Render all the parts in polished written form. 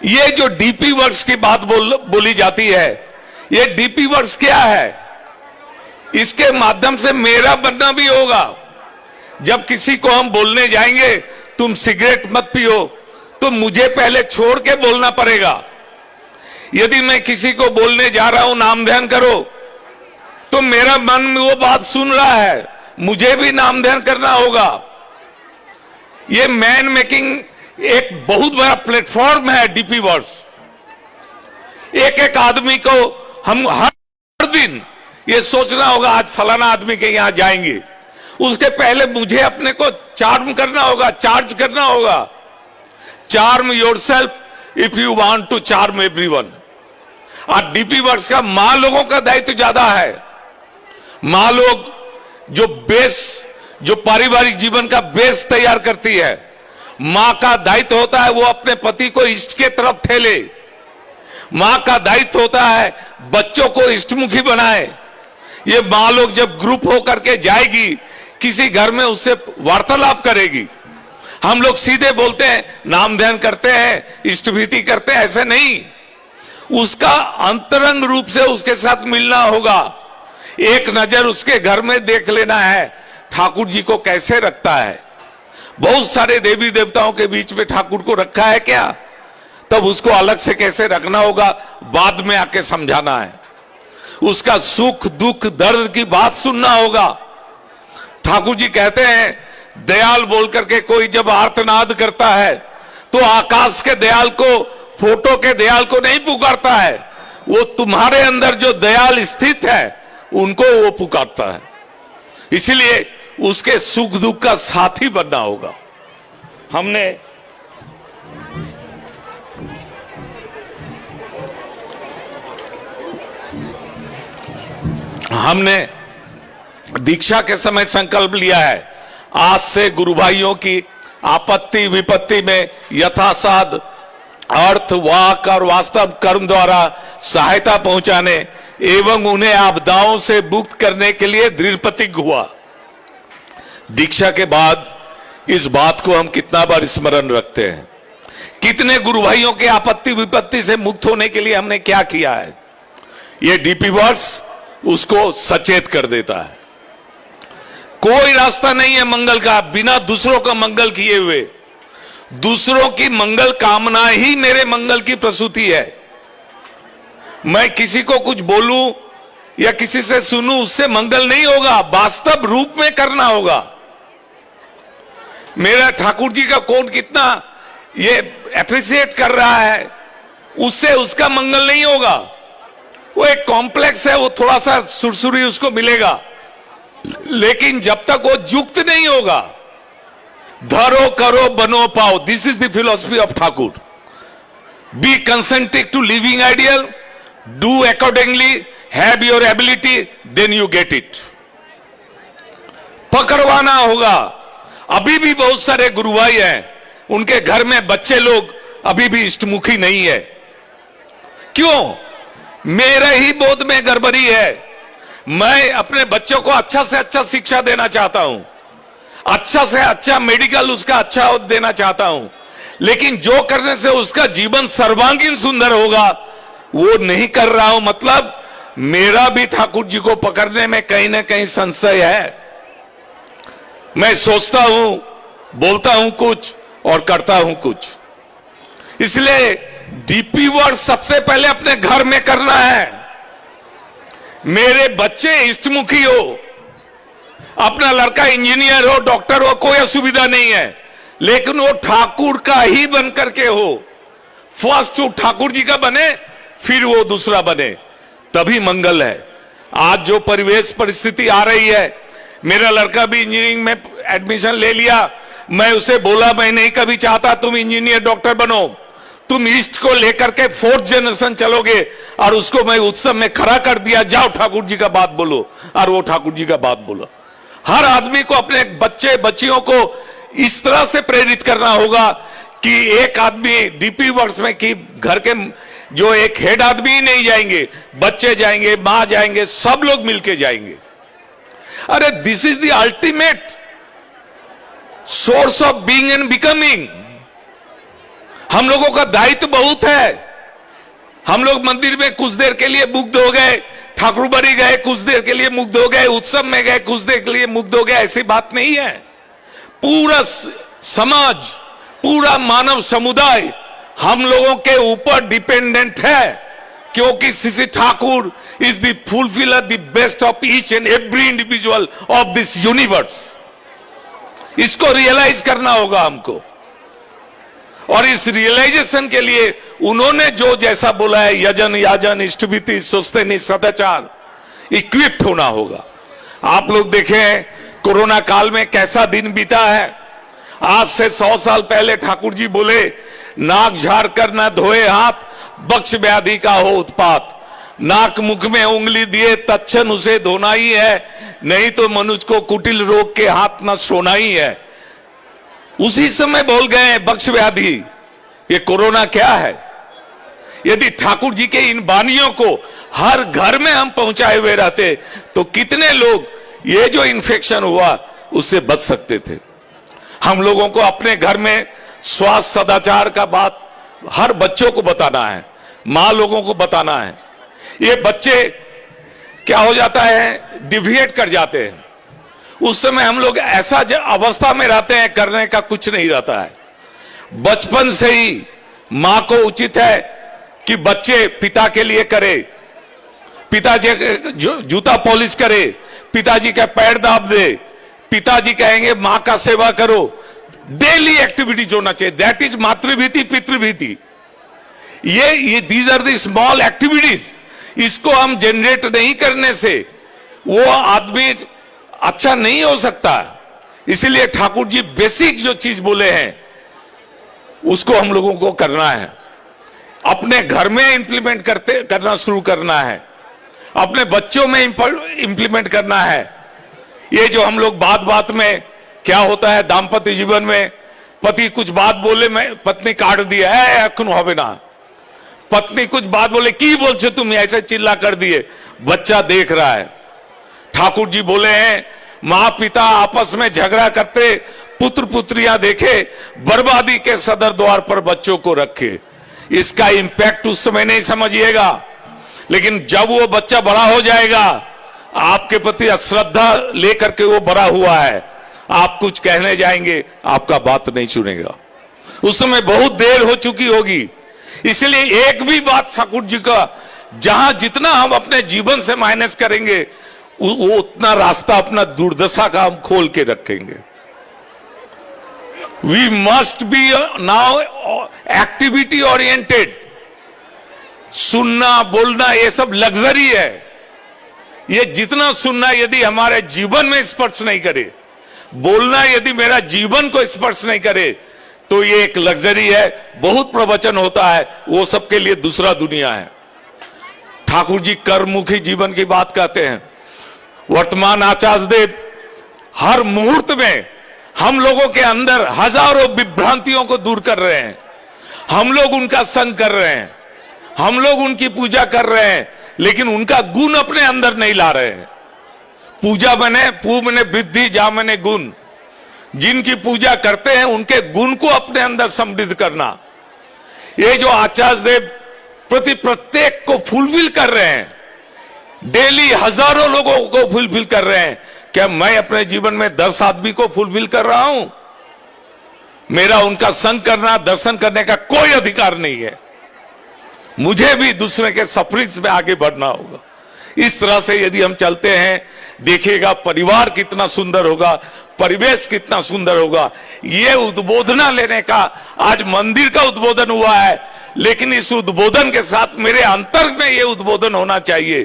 ये जो DP works की बात बोली जाती है, ये डीपी वर्क्स क्या है? इसके माध्यम से मेरा बनना भी होगा। जब किसी को हम बोलने जाएंगे तुम सिगरेट मत पियो, तो मुझे पहले छोड़ के बोलना पड़ेगा। यदि मैं किसी को बोलने जा रहा हूं नाम ध्यान करो, तो मेरा मन वो बात सुन रहा है, मुझे भी नाम ध्यान करना होगा। ये मैन मेकिंग एक बहुत बड़ा प्लेटफॉर्म है डीपी वर्क्स। एक एक आदमी को हम हर दिन ये सोचना होगा आज फलाना आदमी के यहां जाएंगे, उसके पहले मुझे अपने को चार्म करना होगा, चार्ज करना होगा। Charm yourself if you want to charm everyone. और डीपी वर्क्स का मां लोगों का दायित्व ज्यादा है। मां लोग जो बेस, जो पारिवारिक जीवन का बेस तैयार करती है, मां का दायित्व होता है वो अपने पति को इष्ट के तरफ ठेले। मां का दायित्व होता है बच्चों को इष्टमुखी बनाए। ये मां लोग जब ग्रुप होकर के जाएगी किसी घर में, उससे वार्तालाप करेगी। हम लोग सीधे बोलते हैं, नाम ध्यान करते हैं, इष्टभीति करते हैं, ऐसे नहीं। उसका अंतरंग रूप से उसके साथ मिलना होगा। एक नजर उसके घर में देख लेना है ठाकुर जी को कैसे रखता है। बहुत सारे देवी देवताओं के बीच में ठाकुर को रखा है क्या? तब उसको अलग से कैसे रखना होगा बाद में आके समझाना है। उसका सुख दुख दर्द की बात सुनना होगा। ठाकुर जी कहते हैं दयाल बोल करके कोई जब आर्तनाद करता है तो आकाश के दयाल को, फोटो के दयाल को नहीं पुकारता है, वो तुम्हारे अंदर जो दयाल स्थित है उनको वो पुकारता है। इसलिए उसके सुख दुख का साथी बनना होगा। हमने दीक्षा के समय संकल्प लिया है, आज से गुरु भाइयों की आपत्ति विपत्ति में यथासाध्य अर्थ, वाक और वास्तव कर्म द्वारा सहायता पहुंचाने एवं उन्हें आपदाओं से मुक्त करने के लिए दृढ़ प्रतिज्ञ हुआ। दीक्षा के बाद इस बात को हम कितना बार स्मरण रखते हैं? कितने गुरु भाइयों के आपत्ति विपत्ति से मुक्त होने के लिए हमने क्या किया है? ये डीपी वर्क्स उसको सचेत कर देता है। कोई रास्ता नहीं है मंगल का बिना दूसरों का मंगल किए हुए। दूसरों की मंगल कामना ही मेरे मंगल की प्रसूति है। मैं किसी को कुछ बोलूं या किसी से सुनूं, उससे मंगल नहीं होगा, वास्तव रूप में करना होगा। मेरा ठाकुर जी का कौन कितना ये एप्रिशिएट कर रहा है, उससे उसका मंगल नहीं होगा। वो एक कॉम्प्लेक्स है, वो थोड़ा सा सुरसुरी उसको मिलेगा, लेकिन जब तक वो युक्त नहीं होगा, धरो करो बनो पाओ, this is the philosophy of Thakur. Be concentric to living ideal, do accordingly, have your ability, then you get it. पकड़वाना होगा। अभी भी बहुत सारे गुरु भाई हैं, उनके घर में बच्चे लोग अभी भी इष्टमुखी नहीं है। क्यों? मेरे ही बोध में गड़बड़ी है। मैं अपने बच्चों को अच्छा से अच्छा शिक्षा देना चाहता हूं, अच्छा से अच्छा मेडिकल उसका अच्छा देना चाहता हूं, लेकिन जो करने से उसका जीवन सर्वांगीण सुंदर होगा वो नहीं कर रहा हूं। मतलब मेरा भी ठाकुर जी को पकड़ने में कहीं ना कहीं संशय है। मैं सोचता हूं, बोलता हूं कुछ और करता हूं कुछ। इसलिए डीपी वर्क सबसे पहले अपने घर में करना है। मेरे बच्चे इष्टमुखी हो, अपना लड़का इंजीनियर हो, डॉक्टर हो, कोई असुविधा नहीं है, लेकिन वो ठाकुर का ही बन करके हो। फर्स्ट वो ठाकुर जी का बने, फिर वो दूसरा बने, तभी मंगल है। आज जो परिवेश परिस्थिति आ रही है, मेरा लड़का भी इंजीनियरिंग में एडमिशन ले लिया। मैं उसे बोला मैं नहीं कभी चाहता तुम इंजीनियर डॉक्टर बनो, तुम ईस्ट को लेकर के 4th जनरेशन चलोगे। और उसको मैं उत्सव में खड़ा कर दिया, जाओ ठाकुर जी का बात बोलो, और वो ठाकुर जी का बात बोलो। हर आदमी को अपने बच्चे बच्चियों को इस तरह से प्रेरित करना होगा कि एक आदमी डीपी वर्क्स में कि घर के जो एक हेड आदमी ही नहीं जाएंगे, बच्चे जाएंगे, मां जाएंगे, सब लोग मिलके जाएंगे। अरे this is the ultimate source of being and becoming. हम लोगों का दायित्व बहुत है। हम लोग मंदिर में कुछ देर के लिए मुग्ध हो गए, ठाकुरबाड़ी गए कुछ देर के लिए मुग्ध हो गए, उत्सव में गए कुछ देर के लिए मुग्ध हो गए, ऐसी बात नहीं है। पूरा समाज, पूरा मानव समुदाय हम लोगों के ऊपर डिपेंडेंट है, क्योंकि Shri Thakur is the fulfiller, the best of each and every individual of this universe. इसको रियलाइज करना होगा हमको, और इस रियलाइजेशन के लिए उन्होंने जो जैसा बोला है, यजन याजन इष्टभीति सुस्तेनि सदाचार, इक्विप्ड होना होगा। आप लोग देखें कोरोना काल में कैसा दिन बीता है। आज से 100 साल पहले ठाकुर जी बोले, नाक झाड़ कर न धोए हाथ, बक्ष व्याधि का हो उत्पात। नाक मुख में उंगली दिए तत्क्षण उसे धोना ही है, नहीं तो मनुष्य को कुटिल रोग के हाथ न सोना ही है। उसी समय बोल गए बक्ष व्याधि। ये कोरोना क्या है? यदि ठाकुर जी के इन वाणियों को हर घर में हम पहुंचाए हुए रहते तो कितने लोग ये जो इन्फेक्शन हुआ उससे बच सकते थे। हम लोगों को अपने घर में स्वास्थ्य सदाचार का बात हर बच्चों को बताना है, मां लोगों को बताना है। ये बच्चे क्या हो जाता है, डिविएट कर जाते हैं। उस समय हम लोग ऐसा अवस्था में रहते हैं, करने का कुछ नहीं रहता है। बचपन से ही मां को उचित है कि बच्चे पिता के लिए करे, पिताजी जूता पॉलिश करे, पिताजी का पैर दाब दे, पिताजी कहेंगे मां का सेवा करो। डेली एक्टिविटीज होना चाहिए। दैट इज मातृभीति पितृभीति। ये these are the small activities. इसको हम जनरेट नहीं करने से वो आदमी अच्छा नहीं हो सकता। इसीलिए ठाकुर जी बेसिक जो चीज बोले हैं उसको हम लोगों को करना है, अपने घर में इंप्लीमेंट करना शुरू करना है, अपने बच्चों में इंप्लीमेंट करना है। ये जो हम लोग बात बात में क्या होता है, दाम्पत्य जीवन में पति कुछ बात बोले, मैं पत्नी काट दिया है, अखन होवे ना, पत्नी कुछ बात बोले, की बोल छे तुम, ऐसे चिल्ला कर दिए, बच्चा देख रहा है। ठाकुर जी बोले हैं मां पिता आपस में झगड़ा करते, पुत्र पुत्रियां देखे, बर्बादी के सदर द्वार पर बच्चों को रखे। इसका इंपैक्ट उस समय नहीं समझिएगा, लेकिन जब वो बच्चा बड़ा हो जाएगा, आपके प्रति अश्रद्धा लेकर के वो बड़ा हुआ है, आप कुछ कहने जाएंगे, आपका बात नहीं सुनेगा। उस समय बहुत देर हो चुकी होगी। इसलिए एक भी बात ठाकुर जी का जहां जितना हम अपने जीवन से माइनस करेंगे वो उतना रास्ता अपना दुर्दशा का हम खोल के रखेंगे। We must be now activity oriented. सुनना बोलना ये सब लग्जरी है। ये जितना सुनना यदि हमारे जीवन में स्पर्श नहीं करे, बोलना यदि मेरा जीवन को स्पर्श नहीं करे, तो ये एक लग्जरी है। बहुत प्रवचन होता है, वो सबके लिए दूसरा दुनिया है। ठाकुर जी कर्ममुखी जीवन की बात कहते हैं। वर्तमान आचार्य देव हर मुहूर्त में हम लोगों के अंदर हजारों विभ्रांतियों को दूर कर रहे हैं। हम लोग उनका संग कर रहे हैं, हम लोग उनकी पूजा कर रहे हैं, लेकिन उनका गुण अपने अंदर नहीं ला रहे हैं। पूजा मने पू मने वृद्धि, जा मने गुण। जिनकी पूजा करते हैं उनके गुण को अपने अंदर समृद्ध करना। ये जो आचार्य देव प्रत्येक को फुलफिल कर रहे हैं, डेली हजारों लोगों को फुलफिल कर रहे हैं। क्या मैं अपने जीवन में 10 आदमी को फुलफिल कर रहा हूं? मेरा उनका संग करना, दर्शन करने का कोई अधिकार नहीं है। मुझे भी दूसरे के सफरिंग्स में आगे बढ़ना होगा। इस तरह से यदि हम चलते हैं, देखिएगा परिवार कितना सुंदर होगा, परिवेश कितना सुंदर होगा। ये उद्बोधना लेने का आज मंदिर का उद्बोधन हुआ है, लेकिन इस उद्बोधन के साथ मेरे अंतर में ये उद्बोधन होना चाहिए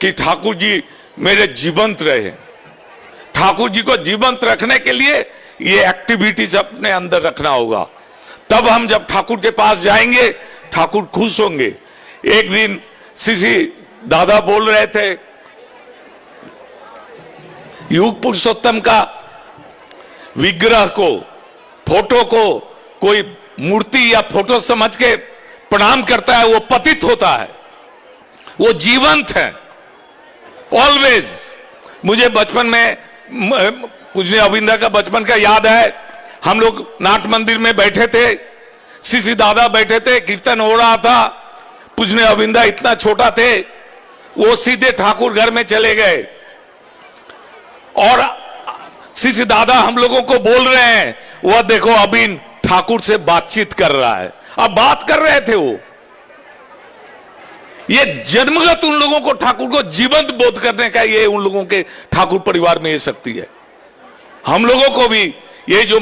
कि ठाकुर जी मेरे जीवंत रहे। ठाकुर जी को जीवंत रखने के लिए ये एक्टिविटीज अपने अंदर रखना होगा। तब हम जब ठाकुर के पास जाएंगे, ठाकुर खुश होंगे। एक दिन श्री दादा बोल रहे थे, युग पुरुषोत्तम का विग्रह को, फोटो को कोई मूर्ति या फोटो समझ के प्रणाम करता है, वो पतित होता है, वो जीवंत है ऑलवेज। मुझे बचपन में पूज्य अविंदर का बचपन का याद है। हम लोग नाट मंदिर में बैठे थे, सीसी दादा बैठे थे, कीर्तन हो रहा था, पूजने अविंदा इतना छोटा थे, वो सीधे ठाकुर घर में चले गए और सीसी दादा हम लोगों को बोल रहे हैं, वह देखो अबिन ठाकुर से बातचीत कर रहा है। अब बात कर रहे थे वो, ये जन्मगत उन लोगों को ठाकुर को जीवंत बोध करने का ये उन लोगों के ठाकुर परिवार में ये शक्ति है। हम लोगों को भी ये जो